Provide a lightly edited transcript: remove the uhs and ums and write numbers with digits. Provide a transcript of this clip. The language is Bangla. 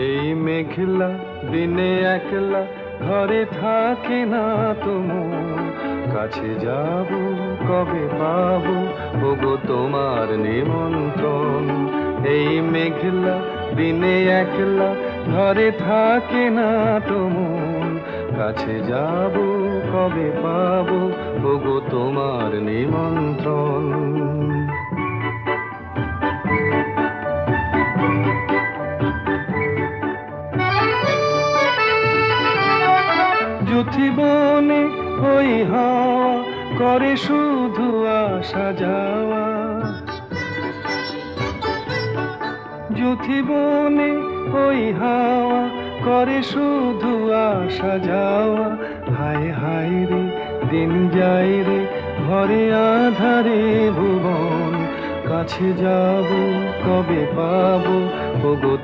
এই মেঘলা দিনে একলা ঘরে থাকে না তো মন, কাছে যাব কবে পাবো ওগো তোমার নিমন্ত্রণ। এই মেঘলা দিনে একলা ঘরে থাকে না তো মন, কাছে যাব কবে পাবো ওগো তোমার নিমন্ত্রণ। যুথিবনে ওই হাওয়া করে শুধু আসা যাওয়া, যুথিবনে ওই হাওয়া করে শুধু আসা যাওয়া। হায় হায় রে দিন যায় রে ঘরে আধারে ভুবন, কাছে যাব কবে পাবো ওগো